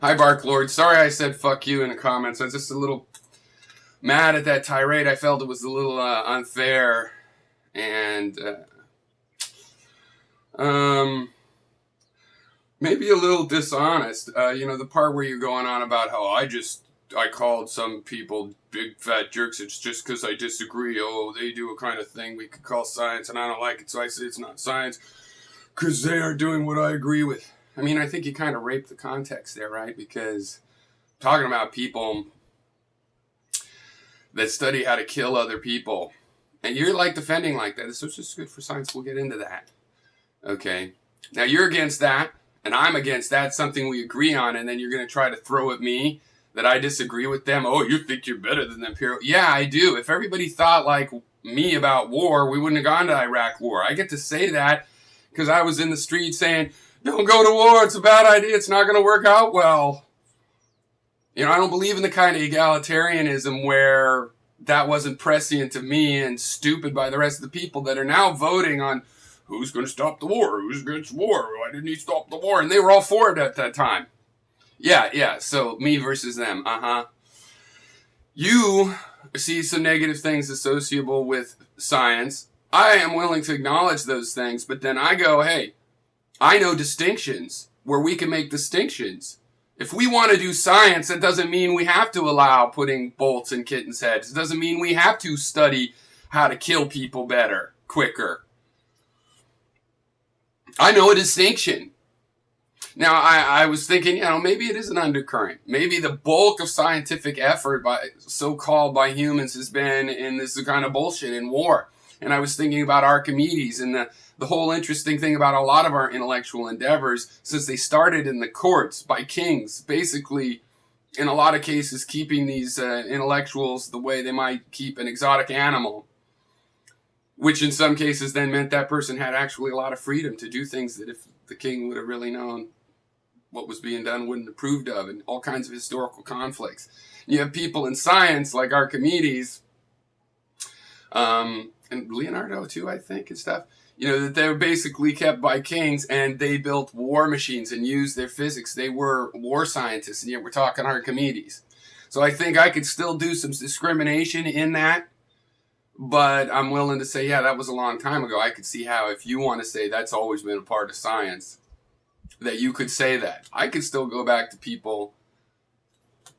Hi, Bark Lord. Sorry I said fuck you in the comments. I was just a little mad at that tirade. I felt it was a little unfair and maybe a little dishonest. The part where you're going on about how I called some people big fat jerks. It's just because I disagree. Oh, they do a kind of thing we could call science, and I don't like it, so I say it's not science because they are doing what I agree with. I mean, I think you kind of raped the context there, right? Because talking about people that study how to kill other people, and you're like defending like that. So it's just good for science. We'll get into that. Okay. Now you're against that, and I'm against that, something we agree on, and then you're going to try to throw at me that I disagree with them. Oh, you think you're better than them, Piro? Yeah, I do. If everybody thought like me about war, we wouldn't have gone to Iraq war. I get to say that because I was in the street saying, don't go to war, it's a bad idea, it's not going to work out well. I don't believe in the kind of egalitarianism where that wasn't prescient to me and stupid by the rest of the people that are now voting on who's going to stop the war, who's against war, why didn't he stop the war? And they were all for it at that time. Yeah, so me versus them, You see some negative things associable with science. I am willing to acknowledge those things, but then I go, hey, I know distinctions where we can make distinctions. If we want to do science, that doesn't mean we have to allow putting bolts in kittens' heads. It doesn't mean we have to study how to kill people better, quicker. I know a distinction. Now, I was thinking, maybe it is an undercurrent. Maybe the bulk of scientific effort so-called by humans has been in this kind of bullshit in war. And I was thinking about Archimedes and the whole interesting thing about a lot of our intellectual endeavors, since they started in the courts by kings, basically, in a lot of cases, keeping these intellectuals the way they might keep an exotic animal, which in some cases then meant that person had actually a lot of freedom to do things that if the king would have really known what was being done, wouldn't have approved of, and all kinds of historical conflicts. You have people in science like Archimedes, and Leonardo too, I think, and stuff, that they were basically kept by kings, and they built war machines and used their physics. They were war scientists, and yet we're talking Archimedes. So I think I could still do some discrimination in that, but I'm willing to say, yeah, that was a long time ago. I could see how, if you want to say that's always been a part of science, that you could say that. I could still go back to people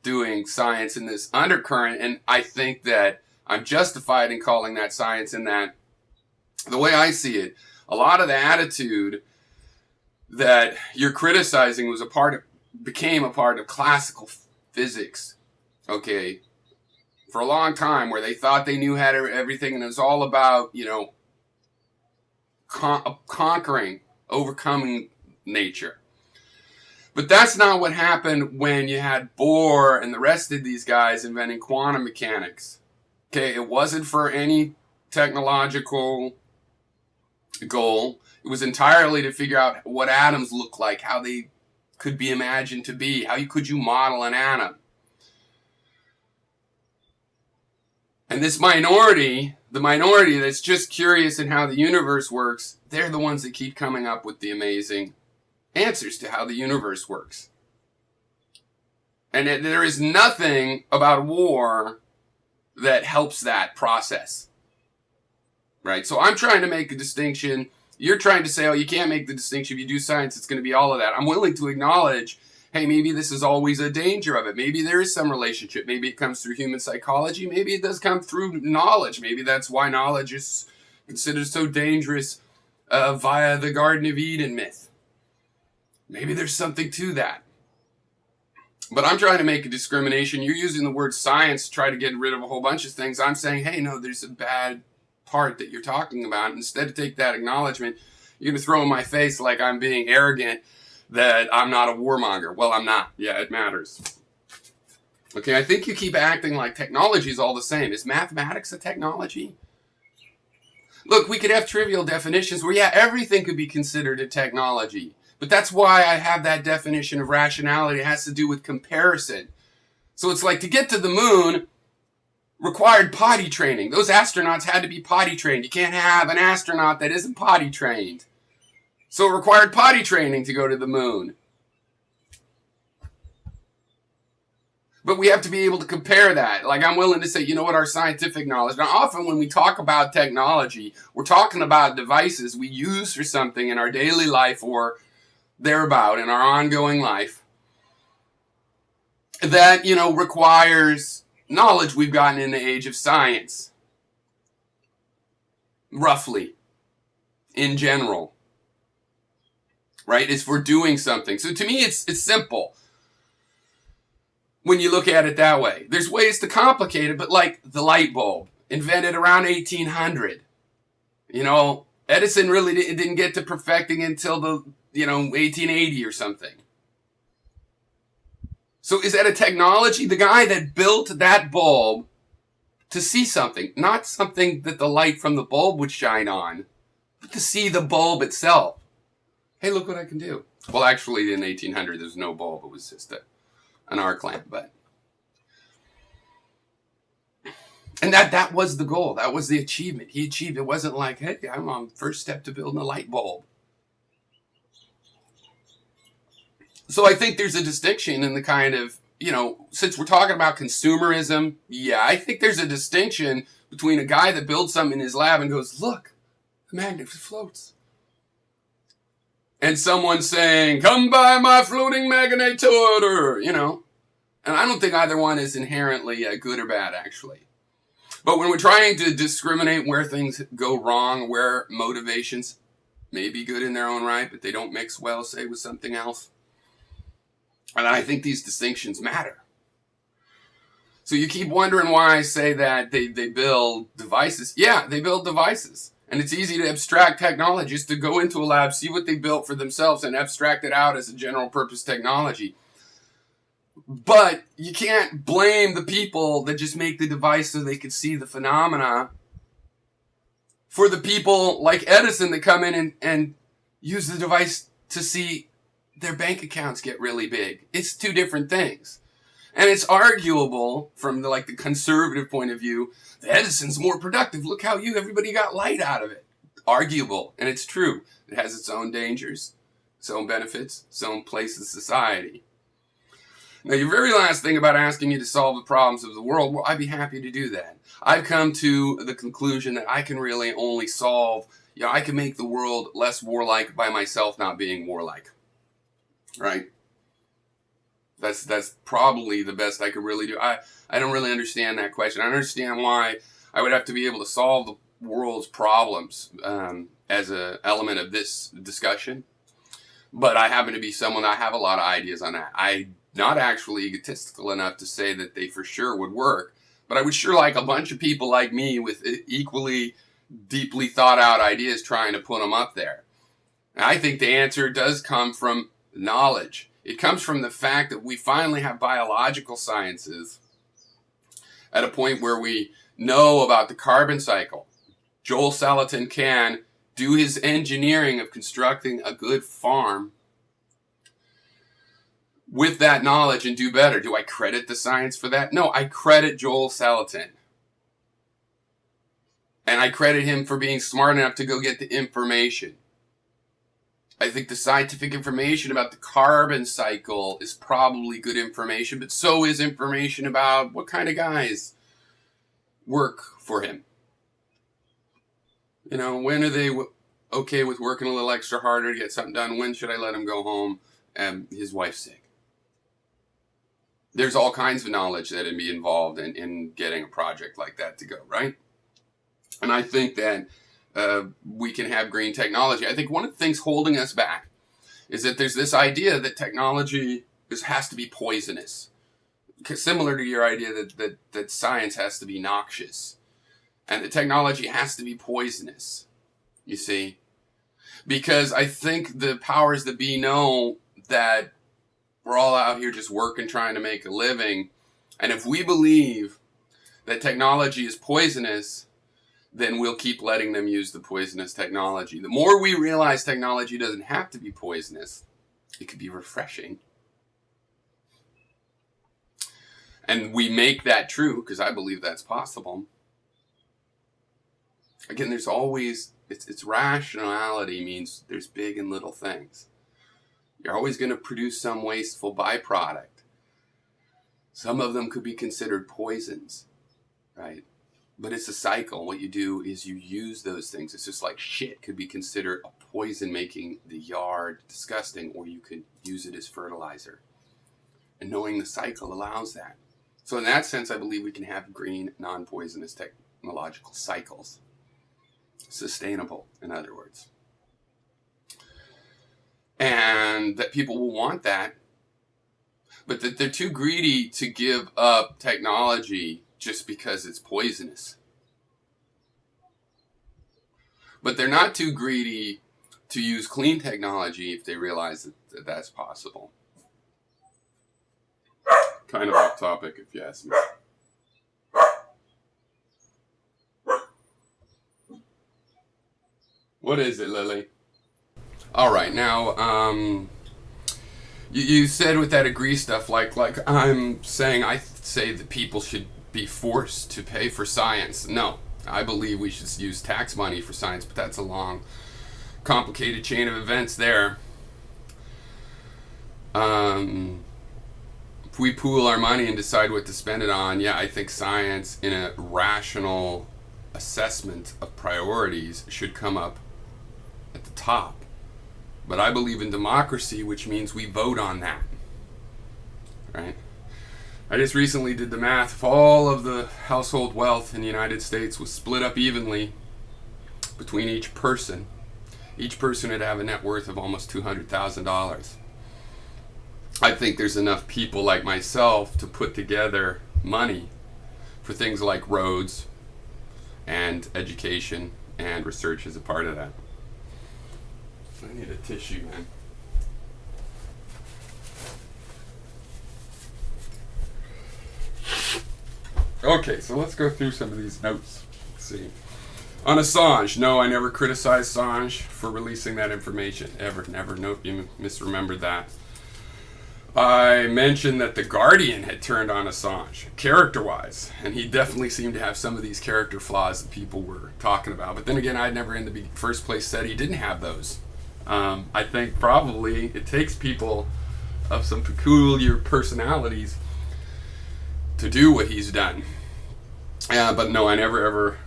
doing science in this undercurrent, and I think that I'm justified in calling that science, in that the way I see it, a lot of the attitude that you're criticizing became a part of classical physics, okay, for a long time, where they thought they knew how to everything, and it was all about, conquering, overcoming nature. But that's not what happened when you had Bohr and the rest of these guys inventing quantum mechanics. Okay, it wasn't for any technological goal. It was entirely to figure out what atoms look like, how they could be imagined to be, how could you model an atom. And this minority, the minority that's just curious in how the universe works, they're the ones that keep coming up with the amazing answers to how the universe works. And there is nothing about war that helps that process. Right? So I'm trying to make a distinction. You're trying to say, oh, you can't make the distinction. If you do science, it's going to be all of that. I'm willing to acknowledge, hey, maybe this is always a danger of it. Maybe there is some relationship. Maybe it comes through human psychology. Maybe it does come through knowledge. Maybe that's why knowledge is considered so dangerous via the Garden of Eden myth. Maybe there's something to that. But I'm trying to make a discrimination. You're using the word science to try to get rid of a whole bunch of things. I'm saying, hey, no, there's a bad part that you're talking about. Instead of take that acknowledgement, you're going to throw in my face like I'm being arrogant that I'm not a warmonger. Well, I'm not. Yeah, it matters. Okay, I think you keep acting like technology is all the same. Is mathematics a technology? Look, we could have trivial definitions where, yeah, everything could be considered a technology. But that's why I have that definition of rationality. It has to do with comparison. So it's like to get to the moon required potty training. Those astronauts had to be potty trained. You can't have an astronaut that isn't potty trained. So it required potty training to go to the moon. But we have to be able to compare that. Like, I'm willing to say, you know what, our scientific knowledge. Now, often when we talk about technology, we're talking about devices we use for something in our daily life or thereabout in our ongoing life that, requires knowledge we've gotten in the age of science. Roughly. In general. Right? It's for doing something. So to me, it's simple. When you look at it that way. There's ways to complicate it, but like the light bulb, invented around 1800. Edison really didn't get to perfecting until the, 1880 or something. So is that a technology? The guy that built that bulb to see something, not something that the light from the bulb would shine on, but to see the bulb itself. Hey, look what I can do. Well, actually, in 1800, there was no bulb. It was just an arc lamp. And that was the goal. That was the achievement. He achieved. It wasn't like, hey, I'm on first step to building a light bulb. So I think there's a distinction in the kind of, since we're talking about consumerism, I think there's a distinction between a guy that builds something in his lab and goes, look, the magnet floats. And someone saying, come buy my floating magnetometer, And I don't think either one is inherently good or bad, actually. But when we're trying to discriminate where things go wrong, where motivations may be good in their own right, but they don't mix well, say, with something else, and I think these distinctions matter. So you keep wondering why I say that they build devices. Yeah, they build devices. And it's easy to abstract technologists to go into a lab, see what they built for themselves, and abstract it out as a general purpose technology. But you can't blame the people that just make the device so they can see the phenomena for the people like Edison that come in and use the device to see their bank accounts get really big. It's two different things. And it's arguable from the conservative point of view that Edison's more productive. Look how everybody got light out of it. Arguable. And it's true. It has its own dangers, its own benefits, its own place in society. Now, your very last thing about asking me to solve the problems of the world, well, I'd be happy to do that. I've come to the conclusion that I can really only solve, I can make the world less warlike by myself not being warlike. Right? That's probably the best I could really do. I don't really understand that question. I understand why I would have to be able to solve the world's problems as an element of this discussion. But I happen to be someone, I have a lot of ideas on that. I'm not actually egotistical enough to say that they for sure would work. But I would sure like a bunch of people like me with equally deeply thought out ideas trying to put them up there. And I think the answer does come from knowledge. It comes from the fact that we finally have biological sciences at a point where we know about the carbon cycle. Joel Salatin can do his engineering of constructing a good farm with that knowledge and do better. Do I credit the science for that? No, I credit Joel Salatin. And I credit him for being smart enough to go get the information. I think the scientific information about the carbon cycle is probably good information, but so is information about what kind of guys work for him. When are they okay with working a little extra harder to get something done? When should I let him go home and his wife's sick? There's all kinds of knowledge that would be involved in getting a project like that to go, right? And I think that we can have green technology. I think one of the things holding us back is that there's this idea that technology has to be poisonous. Similar to your idea that science has to be noxious. And that technology has to be poisonous, you see. Because I think the powers that be know that we're all out here just working, trying to make a living. And if we believe that technology is poisonous, then we'll keep letting them use the poisonous technology. The more we realize technology doesn't have to be poisonous, it could be refreshing. And we make that true, because I believe that's possible. Again, there's always, it's rationality means there's big and little things. You're always going to produce some wasteful byproduct. Some of them could be considered poisons, right? But it's a cycle. What you do is you use those things. It's just like shit could be considered a poison, making the yard disgusting, or you could use it as fertilizer. And knowing the cycle allows that. So in that sense, I believe we can have green, non-poisonous technological cycles. Sustainable, in other words. And that people will want that, but that they're too greedy to give up technology just because it's poisonous. But they're not too greedy to use clean technology if they realize that that's possible. Kind of off topic, if you ask me. What is it, Lily? All right, now, you said with that agree stuff, like I'm saying, I say that people should be forced to pay for science. No, I believe we should use tax money for science, but that's a long, complicated chain of events there. If we pool our money and decide what to spend it on, yeah, I think science in a rational assessment of priorities should come up at the top. But I believe in democracy, which means we vote on that, right? I just recently did the math. If all of the household wealth in the United States was split up evenly between each person would have a net worth of almost $200,000. I think there's enough people like myself to put together money for things like roads and education, and research as a part of that. I need a tissue, man. Okay, so let's go through some of these notes. Let's see. On Assange, no, I never criticized Assange for releasing that information. Ever, never. Nope, you misremembered that. I mentioned that The Guardian had turned on Assange, character-wise, and he definitely seemed to have some of these character flaws that people were talking about. But then again, I'd never in the first place said he didn't have those. I think probably it takes people of some peculiar personalities to do what he's done. But no, I never ever...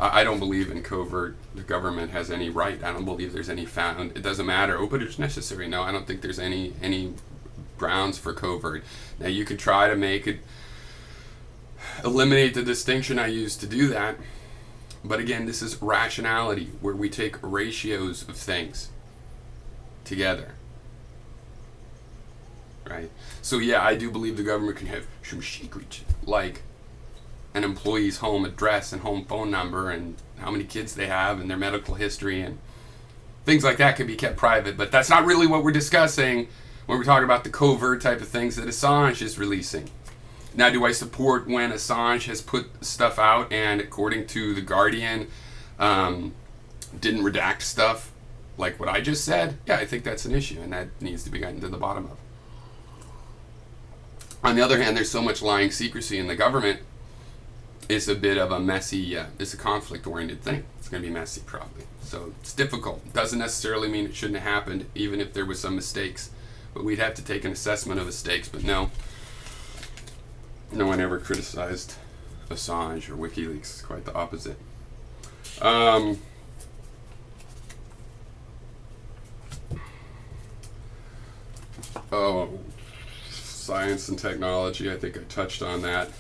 I don't believe in covert. The government has any right. I don't believe there's any found. It doesn't matter. Oh, but it's necessary. No, I don't think there's any grounds for covert. Now, you could try to make it... eliminate the distinction I used to do that. But again, this is rationality, where we take ratios of things together. Right? So yeah, I do believe the government can have some secrets, like an employee's home address and home phone number and how many kids they have and their medical history, and things like that can be kept private. But that's not really what we're discussing when we're talking about the covert type of things that Assange is releasing. Now, do I support when Assange has put stuff out and, according to The Guardian, didn't redact stuff like what I just said? Yeah, I think that's an issue, and that needs to be gotten to the bottom of. On the other hand, there's so much lying secrecy in the government, it's a bit of a messy, it's a conflict-oriented thing. It's going to be messy, probably. So it's difficult. Doesn't necessarily mean it shouldn't have happened, even if there was some mistakes. But we'd have to take an assessment of mistakes, but no. No one ever criticized Assange or WikiLeaks. It's quite the opposite. Oh, science and technology. I think I touched on that.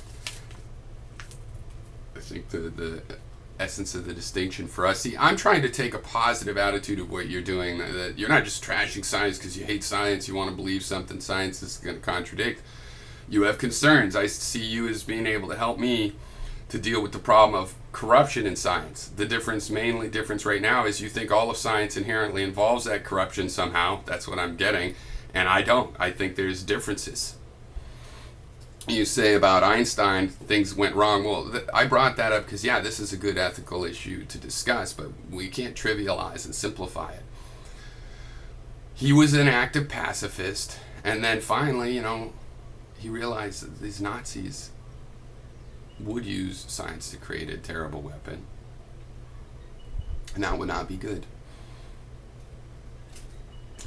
I think the essence of the distinction for us. See, I'm trying to take a positive attitude of what you're doing. That you're not just trashing science because you hate science. You want to believe something science is going to contradict. You have concerns. I see you as being able to help me to deal with the problem of corruption in science. The difference right now is you think all of science inherently involves that corruption somehow. That's what I'm getting. And I don't. I think there's differences. You say about Einstein, things went wrong. Well, I brought that up because, yeah, this is a good ethical issue to discuss, but we can't trivialize and simplify it. He was an active pacifist, and then finally, he realized that these Nazis would use science to create a terrible weapon. And that would not be good.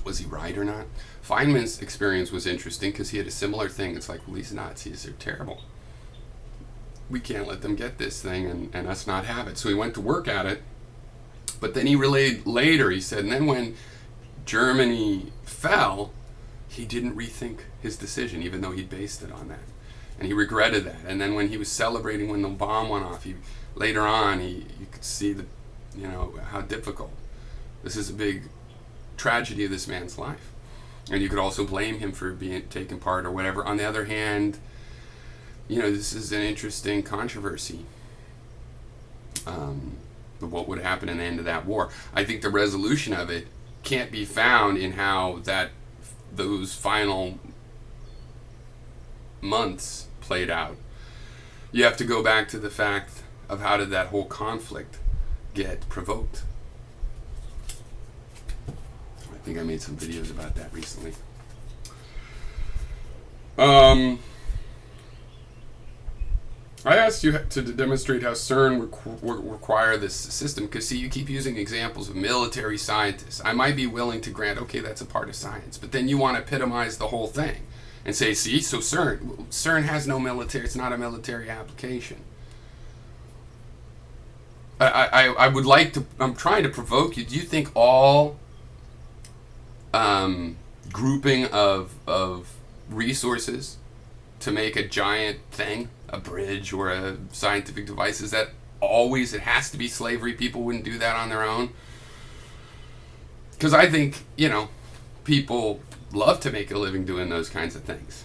Was he right or not? Feynman's experience was interesting because he had a similar thing. It's like, well, these Nazis are terrible. We can't let them get this thing and us not have it. So he went to work at it. But then he relayed later, he said, and then when Germany fell, he didn't rethink his decision, even though he'd based it on that. And he regretted that. And then when he was celebrating when the bomb went off, later on, you could see how difficult. This is a big tragedy of this man's life. And you could also blame him for being taking part or whatever. On the other hand, this is an interesting controversy. What would happen in the end of that war? I think the resolution of it can't be found in how those final months played out. You have to go back to the fact of how did that whole conflict get provoked. I think I made some videos about that recently. I asked you to demonstrate how CERN require this system, because see, you keep using examples of military scientists. I might be willing to grant, okay, that's a part of science, but then you want to epitomize the whole thing and say, see, so CERN has no military, it's not a military application. I would like to, I'm trying to provoke you. Do you think all grouping of resources to make a giant thing, a bridge or a scientific device, is that always it has to be slavery? People wouldn't do that on their own? Because I think, people love to make a living doing those kinds of things.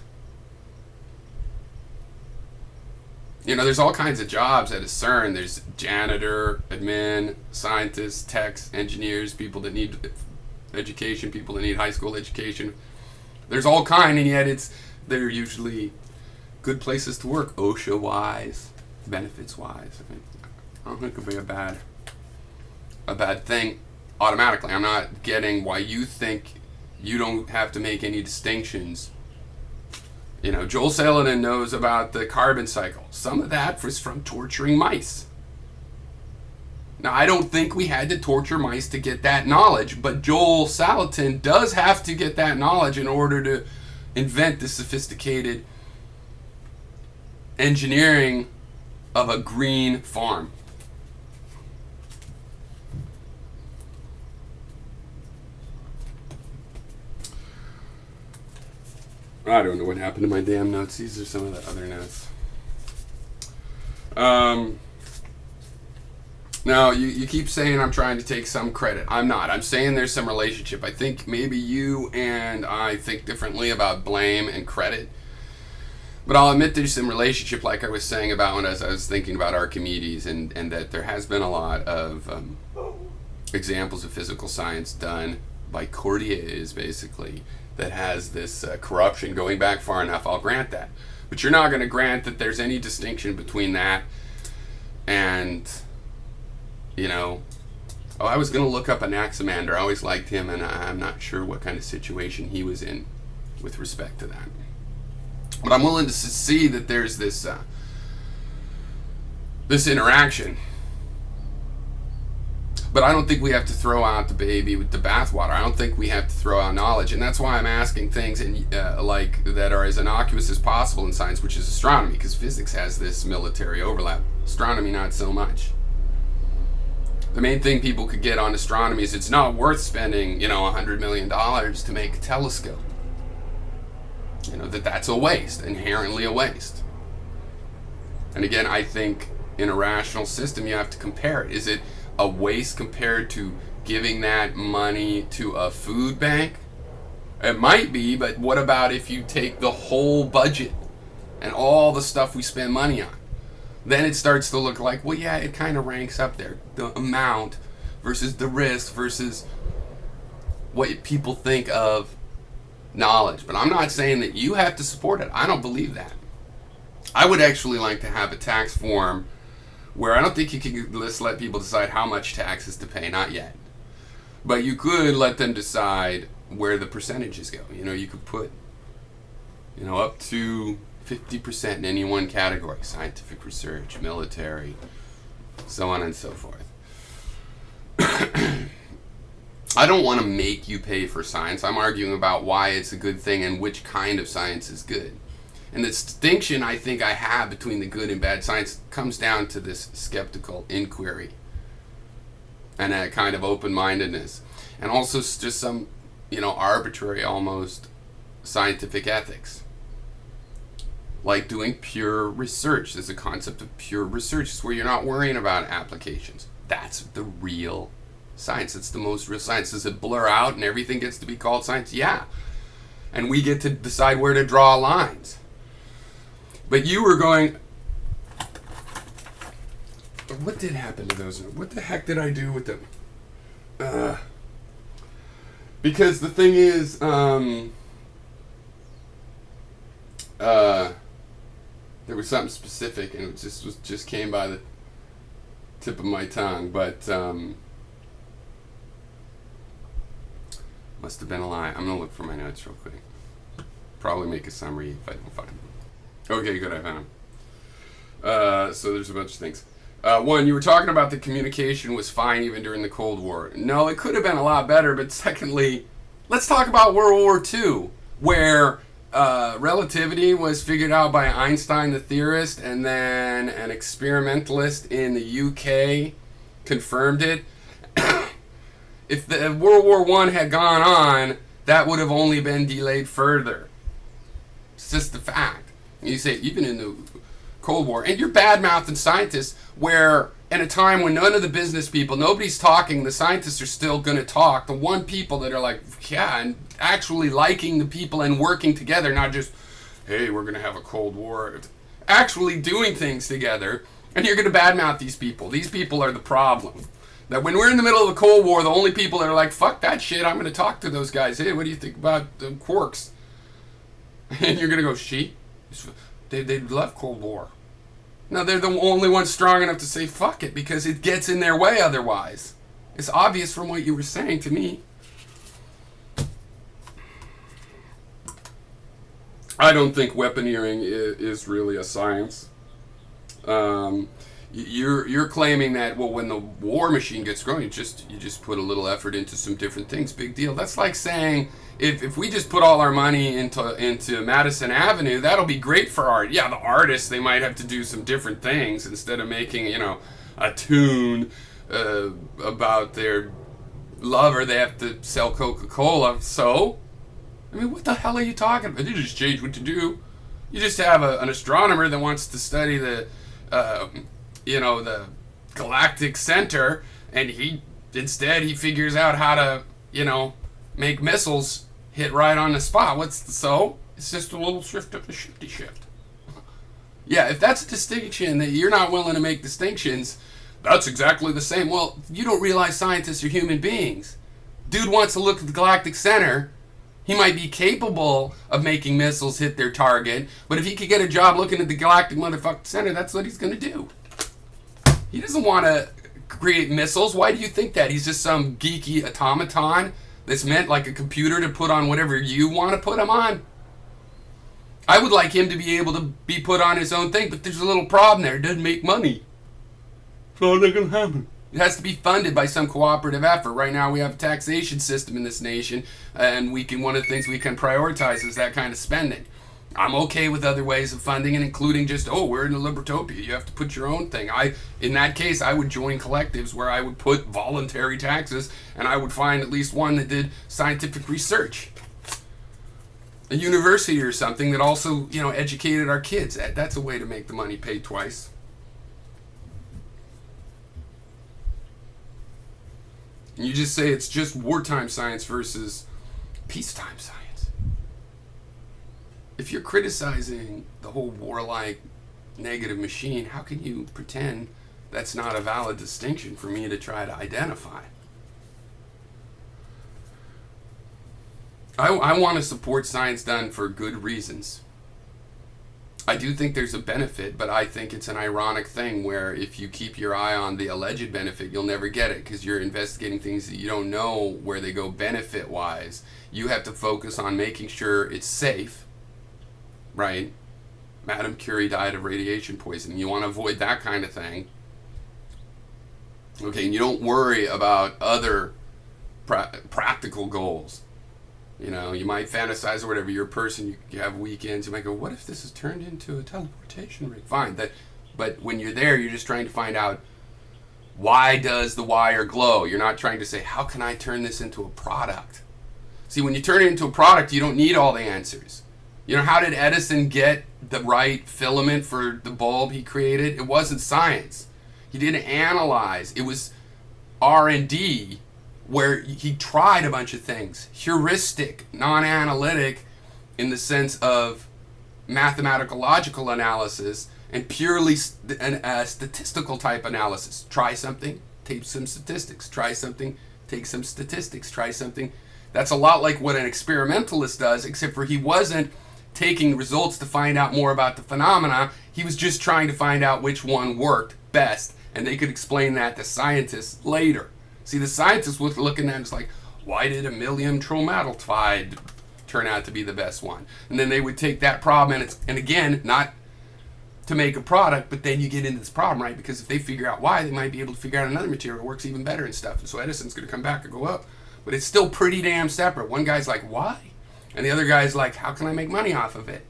There's all kinds of jobs at a CERN. There's janitor, admin, scientists, techs, engineers, people that need education, people that need high school education. There's all kind, and yet they're usually good places to work, OSHA-wise, benefits-wise. I don't think it would be a bad thing automatically. I'm not getting why you think you don't have to make any distinctions. Joel Salatin knows about the carbon cycle. Some of that was from torturing mice. Now, I don't think we had to torture mice to get that knowledge, but Joel Salatin does have to get that knowledge in order to invent the sophisticated engineering of a green farm. I don't know what happened to my damn notes. These are some of the other notes. Now, you keep saying I'm trying to take some credit. I'm not. I'm saying there's some relationship. I think maybe you and I think differently about blame and credit. But I'll admit there's some relationship, like I was saying about when I was thinking about Archimedes, and that there has been a lot of examples of physical science done by courtiers, basically, that has this corruption going back far enough. I'll grant that. But you're not going to grant that there's any distinction between that and, I was going to look up Anaximander. I always liked him, and I'm not sure what kind of situation he was in with respect to that. But I'm willing to see that there's this interaction. But I don't think we have to throw out the baby with the bathwater. I don't think we have to throw out knowledge, and that's why I'm asking things like that are as innocuous as possible in science, which is astronomy, because physics has this military overlap. Astronomy, not so much. The main thing people could get on astronomy is it's not worth spending, $100 million to make a telescope. That's a waste, inherently a waste. And again, I think in a rational system, you have to compare it. Is it a waste compared to giving that money to a food bank? It might be, but what about if you take the whole budget and all the stuff we spend money on? Then it starts to look like, well, yeah, it kind of ranks up there. The amount versus the risk versus what people think of knowledge. But I'm not saying that you have to support it. I don't believe that. I would actually like to have a tax form where I don't think you can just let people decide how much taxes to pay, not yet. But you could let them decide where the percentages go. You could put, up to 50% in any one category: scientific research, military, so on and so forth. I don't want to make you pay for science. I'm arguing about why it's a good thing and which kind of science is good. And the distinction I think I have between the good and bad science comes down to this skeptical inquiry and that kind of open-mindedness. And also just some, arbitrary almost scientific ethics. Like doing pure research. There's a concept of pure research. It's where you're not worrying about applications. That's the real science. It's the most real science. Does it blur out and everything gets to be called science? Yeah. And we get to decide where to draw lines. But you were going... What did happen to those? What the heck did I do with them? Because the thing is... there was something specific, and it just came by the tip of my tongue, but must have been a lie. I'm gonna look for my notes real quick. Probably make a summary if I don't find them. Okay, good, I found them. So there's a bunch of things. One, you were talking about the communication was fine even during the Cold War. No, it could have been a lot better, but secondly, let's talk about World War II, where relativity was figured out by Einstein, the theorist, and then an experimentalist in the UK confirmed it. If the World War I had gone on, that would have only been delayed further. It's just a fact. You say, even in the Cold War, and you're bad-mouthing scientists, where in a time when none of the business people, nobody's talking, the scientists are still going to talk. The one people that are like, yeah, and actually liking the people and working together, not just, hey, we're going to have a Cold War. Actually doing things together, and you're going to badmouth these people. These people are the problem. That when we're in the middle of the Cold War, the only people that are like, fuck that shit, I'm going to talk to those guys. Hey, what do you think about the quarks? And you're going to go, they love Cold War. No, they're the only ones strong enough to say fuck it, because it gets in their way otherwise. It's obvious from what you were saying to me. I don't think weaponeering is really a science. You're claiming that, well, when the war machine gets growing, you just put a little effort into some different things. Big deal. That's like saying if we just put all our money into Madison Avenue, that'll be great for art. Yeah, the artists, they might have to do some different things instead of making a tune about their lover. They have to sell Coca-Cola. So, I mean, what the hell are you talking about? You just change what to do. You just have an astronomer that wants to study the galactic center, and he figures out how to, make missiles hit right on the spot. It's just a little shift of a shifty shift. Yeah, if that's a distinction that you're not willing to make distinctions, that's exactly the same. Well, you don't realize scientists are human beings. Dude wants to look at the galactic center. He might be capable of making missiles hit their target, but if he could get a job looking at the galactic motherfucking center, that's what he's going to do. He doesn't want to create missiles. Why do you think that? He's just some geeky automaton that's meant like a computer to put on whatever you want to put him on. I would like him to be able to be put on his own thing, but there's a little problem there. It doesn't make money. So that can happen. It has to be funded by some cooperative effort. Right now we have a taxation system in this nation, and one of the things we can prioritize is that kind of spending. I'm okay with other ways of funding, and including just, we're in a libertopia. You have to put your own thing. In that case, I would join collectives where I would put voluntary taxes, and I would find at least one that did scientific research. A university or something that also, educated our kids. That's a way to make the money pay twice. And you just say it's just wartime science versus peacetime science. If you're criticizing the whole warlike negative machine, how can you pretend that's not a valid distinction for me to try to identify? I want to support science done for good reasons. I do think there's a benefit, but I think it's an ironic thing where if you keep your eye on the alleged benefit, you'll never get it because you're investigating things that you don't know where they go benefit-wise. You have to focus on making sure it's safe. Right? Madame Curie died of radiation poisoning. You want to avoid that kind of thing. Okay, and you don't worry about other practical goals. You know, you might fantasize or whatever. You're a person, you have weekends. You might go, what if this is turned into a teleportation rig? Fine. But when you're there, you're just trying to find out, why does the wire glow? You're not trying to say, how can I turn this into a product? See, when you turn it into a product, you don't need all the answers. You know, how did Edison get the right filament for the bulb he created? It wasn't science. He didn't analyze. It was R&D, where he tried a bunch of things. Heuristic, non-analytic, in the sense of mathematical logical analysis, and purely statistical type analysis. Try something, take some statistics. Try something, take some statistics. Try something. That's a lot like what an experimentalist does, except for he wasn't taking results to find out more about the phenomena. He was just trying to find out which one worked best, and they could explain that to scientists later. See, the scientists were looking at it as like, why did ammonium tromatolide turn out to be the best one? And then they would take that problem, and again, not to make a product, but then you get into this problem, right? Because if they figure out why, they might be able to figure out another material that works even better and stuff. And so Edison's going to come back and go up. But it's still pretty damn separate. One guy's like, why? And the other guy's like, how can I make money off of it?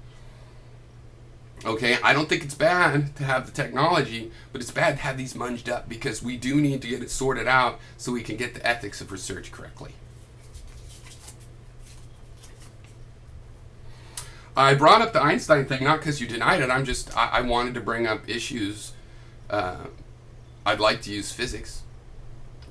Okay, I don't think it's bad to have the technology, but it's bad to have these munged up, because we do need to get it sorted out so we can get the ethics of research correctly. I brought up the Einstein thing not because you denied it. I wanted to bring up issues. I'd like to use physics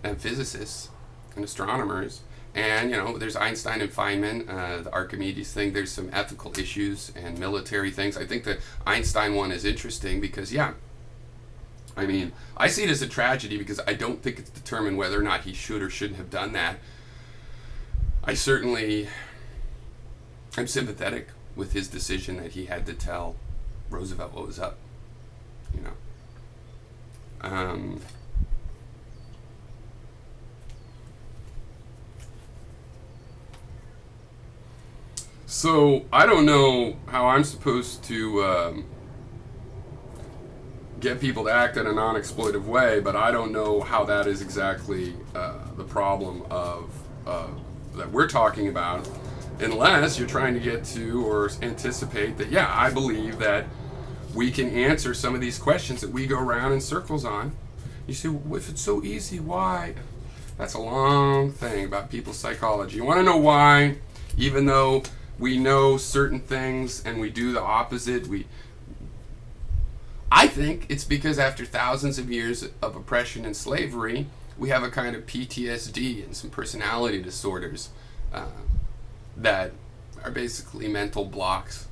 and physicists and astronomers. And, you know, there's Einstein and Feynman, the Archimedes thing. There's some ethical issues and military things. I think the Einstein one is interesting because, yeah, I mean, I see it as a tragedy because I don't think it's determined whether or not he should or shouldn't have done that. I certainly am sympathetic with his decision that he had to tell Roosevelt what was up, you know. So I don't know how I'm supposed to get people to act in a non-exploitive way, but I don't know how that is exactly the problem of that we're talking about, unless you're trying to get to or anticipate that, yeah, I believe that we can answer some of these questions that we go around in circles on. You say, well, if it's so easy, why? That's a long thing about people's psychology. You want to know why, even though we know certain things and we do the opposite? I think it's because after thousands of years of oppression and slavery, we have a kind of PTSD and some personality disorders that are basically mental blocks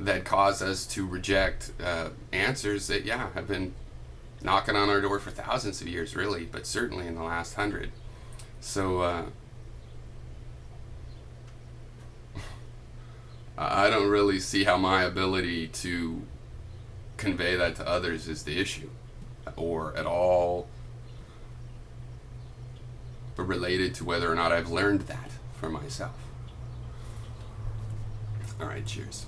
that cause us to reject answers that, yeah, have been knocking on our door for thousands of years, really, but certainly in the last 100. So I don't really see how my ability to convey that to others is the issue, or at all related to whether or not I've learned that for myself. All right, cheers.